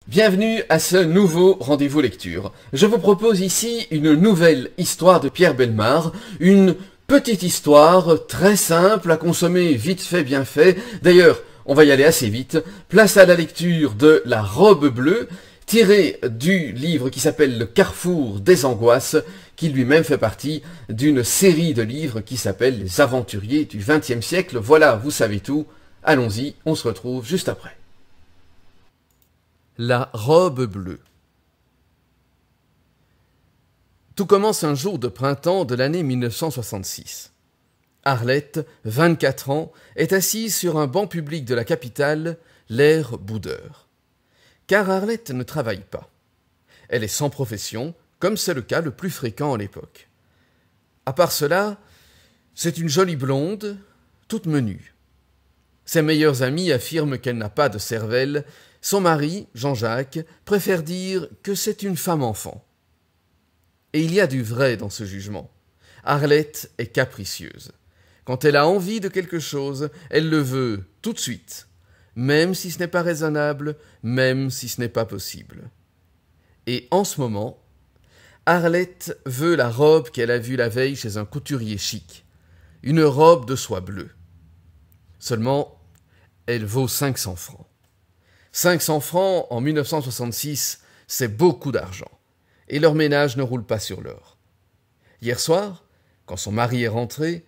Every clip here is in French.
Bienvenue à ce nouveau rendez-vous lecture. Je vous propose ici une nouvelle histoire de Pierre Bellemare, une petite histoire très simple à consommer vite fait bien fait. D'ailleurs, on va y aller assez vite. Place à la lecture de La Robe bleue, tirée du livre qui s'appelle Le Carrefour des angoisses, qui lui-même fait partie d'une série de livres qui s'appelle Les Aventuriers du XXe siècle. Voilà, vous savez tout. Allons-y, on se retrouve juste après. La robe bleue. Tout commence un jour de printemps de l'année 1966. Arlette, 24 ans, est assise sur un banc public de la capitale, l'air boudeur. Car Arlette ne travaille pas. Elle est sans profession, comme c'est le cas le plus fréquent à l'époque. À part cela, c'est une jolie blonde, toute menue. Ses meilleurs amis affirment qu'elle n'a pas de cervelle. Son mari, Jean-Jacques, préfère dire que c'est une femme-enfant. Et il y a du vrai dans ce jugement. Arlette est capricieuse. Quand elle a envie de quelque chose, elle le veut tout de suite, même si ce n'est pas raisonnable, même si ce n'est pas possible. Et en ce moment, Arlette veut la robe qu'elle a vue la veille chez un couturier chic, une robe de soie bleue. Seulement, elle vaut 500 francs. 500 francs en 1966, c'est beaucoup d'argent, et leur ménage ne roule pas sur l'or. Hier soir, quand son mari est rentré,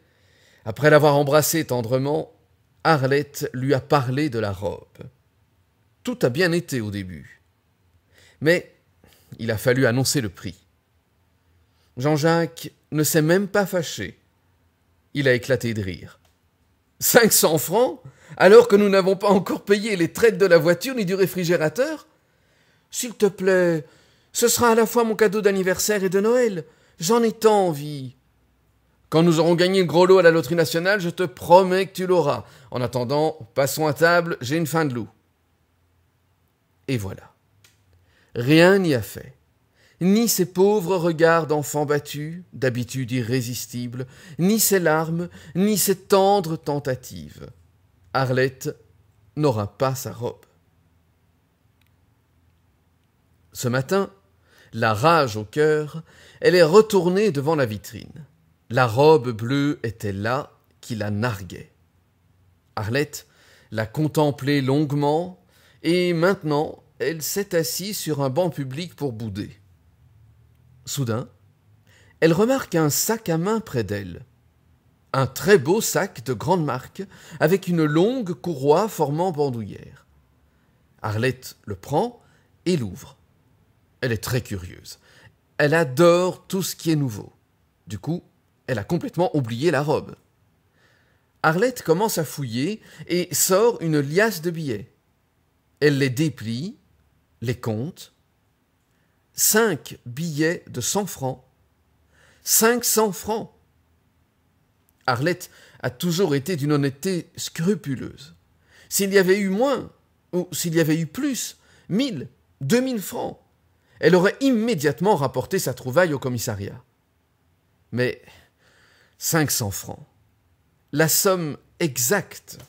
après l'avoir embrassé tendrement, Arlette lui a parlé de la robe. Tout a bien été au début, mais il a fallu annoncer le prix. Jean-Jacques ne s'est même pas fâché. Il a éclaté de rire. 500 francs, alors que nous n'avons pas encore payé les traites de la voiture ni du réfrigérateur? S'il te plaît, ce sera à la fois mon cadeau d'anniversaire et de Noël. J'en ai tant envie. Quand nous aurons gagné le gros lot à la loterie nationale, je te promets que tu l'auras. En attendant, passons à table, j'ai une faim de loup. Et voilà. Rien n'y a fait. Ni ces pauvres regards d'enfants battus, d'habitude irrésistible, ni ces larmes, ni ces tendres tentatives. Arlette n'aura pas sa robe. Ce matin, la rage au cœur, elle est retournée devant la vitrine. La robe bleue était là, qui la narguait. Arlette l'a contemplée longuement, et maintenant, elle s'est assise sur un banc public pour bouder. Soudain, elle remarque un sac à main près d'elle. Un très beau sac de grande marque, avec une longue courroie formant bandoulière. Arlette le prend et l'ouvre. Elle est très curieuse. Elle adore tout ce qui est nouveau. Du coup, elle a complètement oublié la robe. Arlette commence à fouiller et sort une liasse de billets. Elle les déplie, les compte. 5 billets de 100 francs. 500 francs. Arlette a toujours été d'une honnêteté scrupuleuse. S'il y avait eu moins, ou s'il y avait eu plus, 1000, 2000 francs, elle aurait immédiatement rapporté sa trouvaille au commissariat. Mais 500 francs, la somme exacte.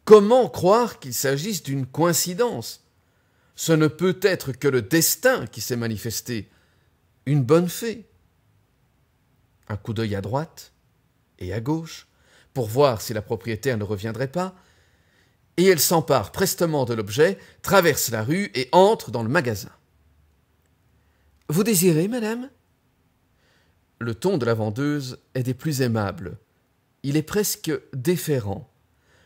Comment croire qu'il s'agisse d'une coïncidence? Ce ne peut être que le destin qui s'est manifesté, une bonne fée. Un coup d'œil à droite et à gauche, pour voir si la propriétaire ne reviendrait pas, et elle s'empare prestement de l'objet, traverse la rue et entre dans le magasin. « Vous désirez, madame ?» Le ton de la vendeuse est des plus aimables. Il est presque déférent.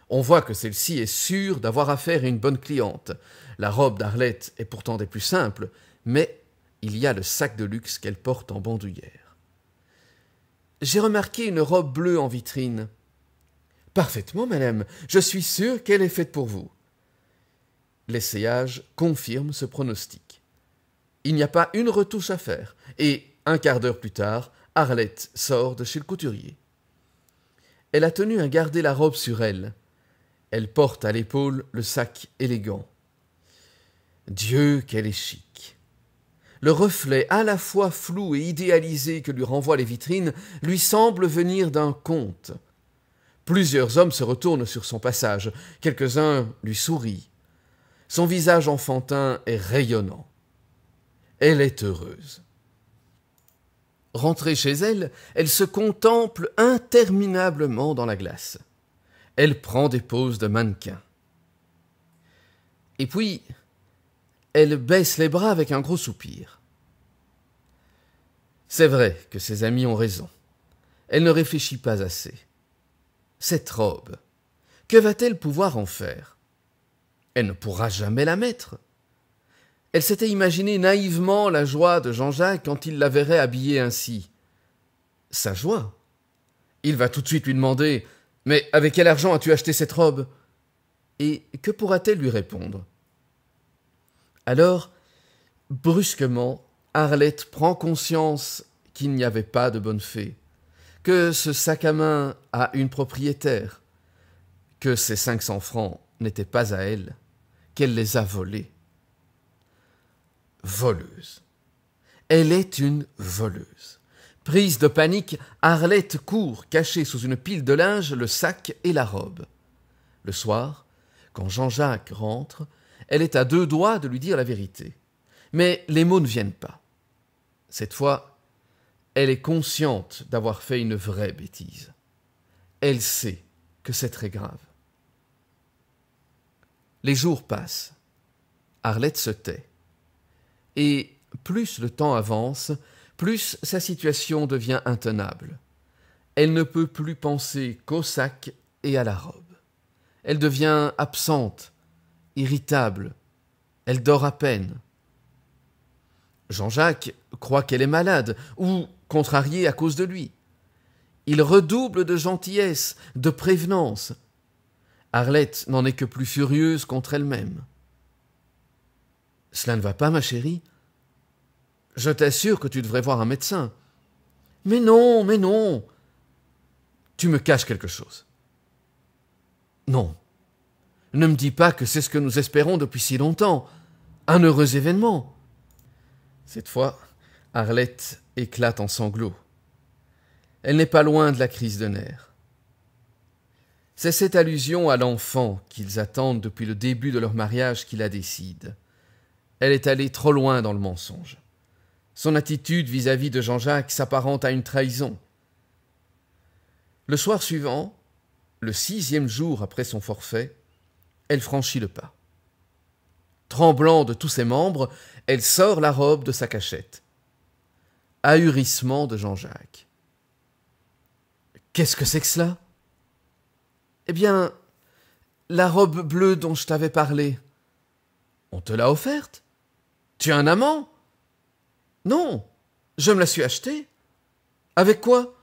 On voit que celle-ci est sûre d'avoir affaire à une bonne cliente. La robe d'Arlette est pourtant des plus simples, mais il y a le sac de luxe qu'elle porte en bandoulière. « J'ai remarqué une robe bleue en vitrine. »« Parfaitement, madame. Je suis sûre qu'elle est faite pour vous. » L'essayage confirme ce pronostic. Il n'y a pas une retouche à faire, et un quart d'heure plus tard, Arlette sort de chez le couturier. Elle a tenu à garder la robe sur elle. Elle porte à l'épaule le sac élégant. Dieu, qu'elle est chic! Le reflet à la fois flou et idéalisé que lui renvoient les vitrines lui semble venir d'un conte. Plusieurs hommes se retournent sur son passage. Quelques-uns lui sourient. Son visage enfantin est rayonnant. Elle est heureuse. Rentrée chez elle, elle se contemple interminablement dans la glace. Elle prend des poses de mannequin. Et puis, elle baisse les bras avec un gros soupir. C'est vrai que ses amis ont raison. Elle ne réfléchit pas assez. Cette robe, que va-t-elle pouvoir en faire? Elle ne pourra jamais la mettre. Elle s'était imaginé naïvement la joie de Jean-Jacques quand il la verrait habillée ainsi. Sa joie. Il va tout de suite lui demander « Mais avec quel argent as-tu acheté cette robe ?» Et que pourra-t-elle lui répondre? Alors, brusquement, Arlette prend conscience qu'il n'y avait pas de bonne fée, que ce sac à main a une propriétaire, que ces 500 francs n'étaient pas à elle, qu'elle les a volés. Voleuse. Elle est une voleuse. Prise de panique, Arlette court, cachée sous une pile de linge, le sac et la robe. Le soir, quand Jean-Jacques rentre, elle est à 2 doigts de lui dire la vérité. Mais les mots ne viennent pas. Cette fois, elle est consciente d'avoir fait une vraie bêtise. Elle sait que c'est très grave. Les jours passent. Arlette se tait. Et plus le temps avance, plus sa situation devient intenable. Elle ne peut plus penser qu'au sac et à la robe. Elle devient absente, irritable. Elle dort à peine. Jean-Jacques croit qu'elle est malade ou contrariée à cause de lui. Il redouble de gentillesse, de prévenance. Arlette n'en est que plus furieuse contre elle-même. « Cela ne va pas, ma chérie ? Je t'assure que tu devrais voir un médecin. »« Mais non, mais non !»« Tu me caches quelque chose. »« Non. Ne me dis pas que c'est ce que nous espérons depuis si longtemps. Un heureux événement. » Cette fois, Arlette éclate en sanglots. Elle n'est pas loin de la crise de nerfs. C'est cette allusion à l'enfant qu'ils attendent depuis le début de leur mariage qui la décide. Elle est allée trop loin dans le mensonge. Son attitude vis-à-vis de Jean-Jacques s'apparente à une trahison. Le soir suivant, le 6e jour après son forfait, elle franchit le pas. Tremblant de tous ses membres, elle sort la robe de sa cachette. Ahurissement de Jean-Jacques. « Qu'est-ce que c'est que cela ?»« Eh bien, la robe bleue dont je t'avais parlé. »« On te l'a offerte ? Tu as un amant ? » ?»« Non, je me la suis achetée. »« Avec quoi ? » ?»«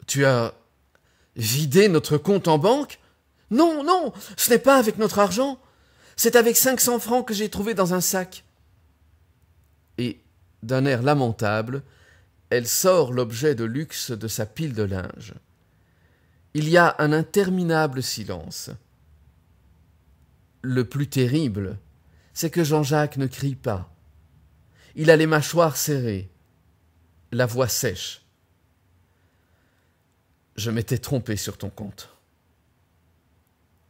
Tu as vidé notre compte en banque ? » ?»« Non, non, ce n'est pas avec notre argent. C'est avec 500 francs que j'ai trouvé dans un sac. » Et, d'un air lamentable, elle sort l'objet de luxe de sa pile de linge. Il y a un interminable silence. Le plus terrible, c'est que Jean-Jacques ne crie pas. Il a les mâchoires serrées, la voix sèche. « Je m'étais trompé sur ton compte. »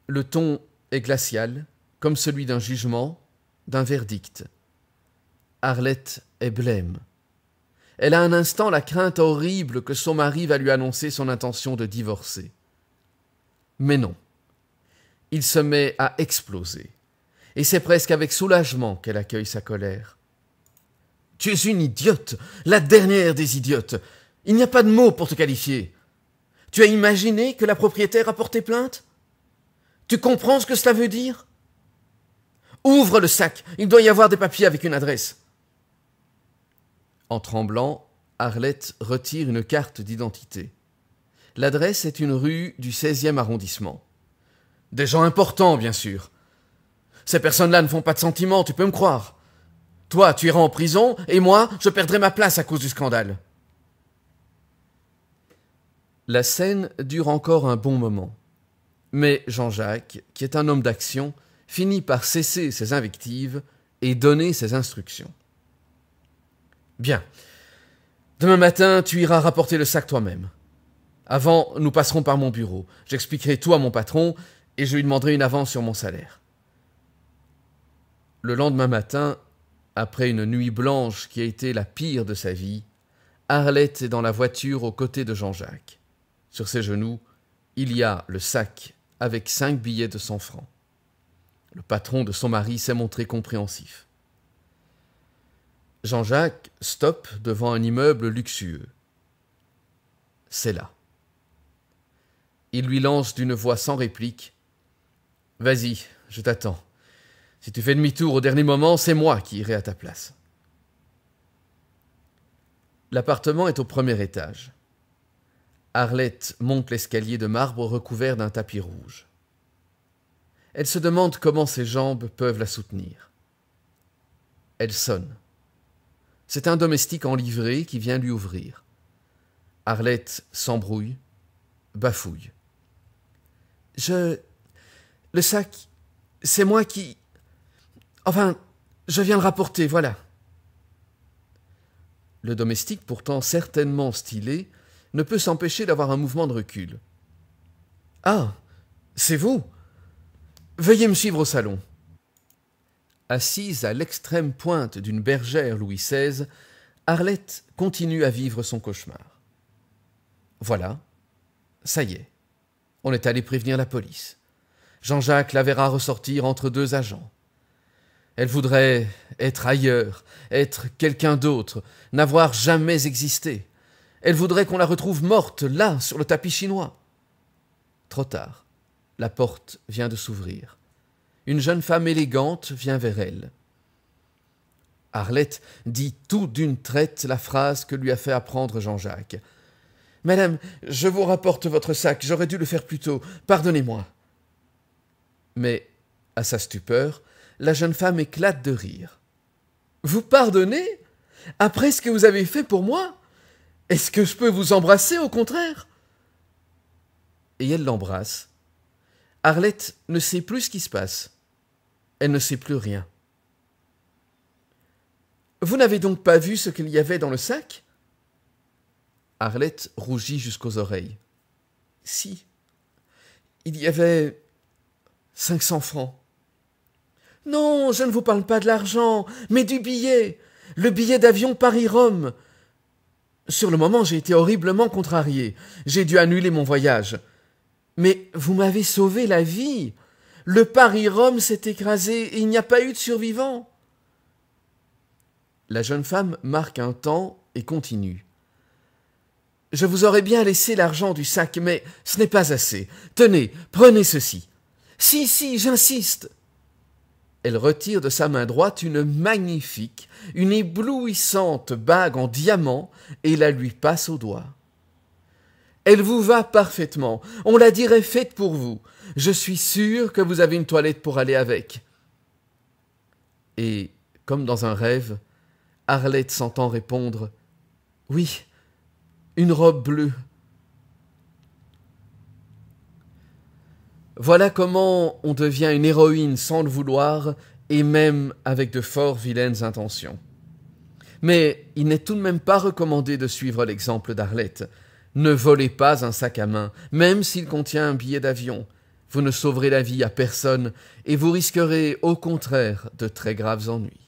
Le ton est glacial, comme celui d'un jugement, d'un verdict. Arlette est blême. Elle a un instant la crainte horrible que son mari va lui annoncer son intention de divorcer. Mais non. Il se met à exploser. Et c'est presque avec soulagement qu'elle accueille sa colère. « Tu es une idiote, la dernière des idiotes. Il n'y a pas de mots pour te qualifier. Tu as imaginé que la propriétaire a porté plainte ? Tu comprends ce que cela veut dire ? Ouvre le sac, il doit y avoir des papiers avec une adresse. » En tremblant, Arlette retire une carte d'identité. L'adresse est une rue du 16e arrondissement. Des gens importants, bien sûr. Ces personnes-là ne font pas de sentiments, tu peux me croire. Toi, tu iras en prison, et moi, je perdrai ma place à cause du scandale. La scène dure encore un bon moment. Mais Jean-Jacques, qui est un homme d'action, finit par cesser ses invectives et donner ses instructions. Bien. Demain matin, tu iras rapporter le sac toi-même. Avant, nous passerons par mon bureau. J'expliquerai tout à mon patron et je lui demanderai une avance sur mon salaire. Le lendemain matin, après une nuit blanche qui a été la pire de sa vie, Arlette est dans la voiture aux côtés de Jean-Jacques. Sur ses genoux, il y a le sac avec 5 billets de 100 francs. Le patron de son mari s'est montré compréhensif. Jean-Jacques stoppe devant un immeuble luxueux. C'est là. Il lui lance d'une voix sans réplique. « Vas-y, je t'attends. Si tu fais demi-tour au dernier moment, c'est moi qui irai à ta place. » L'appartement est au premier étage. Arlette monte l'escalier de marbre recouvert d'un tapis rouge. Elle se demande comment ses jambes peuvent la soutenir. Elle sonne. C'est un domestique en livrée qui vient lui ouvrir. Arlette s'embrouille, bafouille. Le sac, c'est moi qui... Enfin, je viens le rapporter, voilà. Le domestique, pourtant certainement stylé, ne peut s'empêcher d'avoir un mouvement de recul. « Ah, c'est vous ? Veuillez me suivre au salon. » Assise à l'extrême pointe d'une bergère Louis XVI, Arlette continue à vivre son cauchemar. Voilà, ça y est, on est allé prévenir la police. Jean-Jacques la verra ressortir entre 2 agents. Elle voudrait être ailleurs, être quelqu'un d'autre, n'avoir jamais existé. Elle voudrait qu'on la retrouve morte, là, sur le tapis chinois. Trop tard. La porte vient de s'ouvrir. Une jeune femme élégante vient vers elle. Arlette dit tout d'une traite la phrase que lui a fait apprendre Jean-Jacques. « Madame, je vous rapporte votre sac, j'aurais dû le faire plus tôt, pardonnez-moi. » Mais, à sa stupeur, la jeune femme éclate de rire. « Vous pardonnez ? Après ce que vous avez fait pour moi ? Est-ce que je peux vous embrasser, au contraire ?» Et elle l'embrasse. Arlette ne sait plus ce qui se passe. Elle ne sait plus rien. « Vous n'avez donc pas vu ce qu'il y avait dans le sac ?» Arlette rougit jusqu'aux oreilles. « Si, il y avait 500 francs. »« Non, je ne vous parle pas de l'argent, mais du billet, le billet d'avion Paris-Rome. Sur le moment, j'ai été horriblement contrarié. J'ai dû annuler mon voyage. Mais vous m'avez sauvé la vie. Le Paris-Rome s'est écrasé et il n'y a pas eu de survivants. » La jeune femme marque un temps et continue. « Je vous aurais bien laissé l'argent du sac, mais ce n'est pas assez. Tenez, prenez ceci. »« Si, j'insiste. » Elle retire de sa main droite une magnifique, une éblouissante bague en diamant et la lui passe au doigt. « Elle vous va parfaitement. On la dirait faite pour vous. Je suis sûr que vous avez une toilette pour aller avec. » Et, comme dans un rêve, Arlette s'entend répondre « Oui, une robe bleue. » Voilà comment on devient une héroïne sans le vouloir et même avec de fort vilaines intentions. Mais il n'est tout de même pas recommandé de suivre l'exemple d'Arlette. Ne volez pas un sac à main, même s'il contient un billet d'avion. Vous ne sauverez la vie à personne et vous risquerez au contraire de très graves ennuis.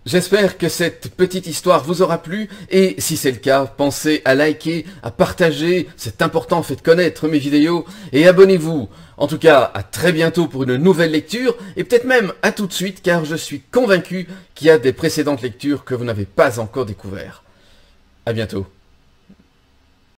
J'espère que cette petite histoire vous aura plu et si c'est le cas, pensez à liker, à partager, c'est important, faites connaître mes vidéos et abonnez-vous. En tout cas, à très bientôt pour une nouvelle lecture et peut-être même à tout de suite car je suis convaincu qu'il y a des précédentes lectures que vous n'avez pas encore découvertes. À bientôt.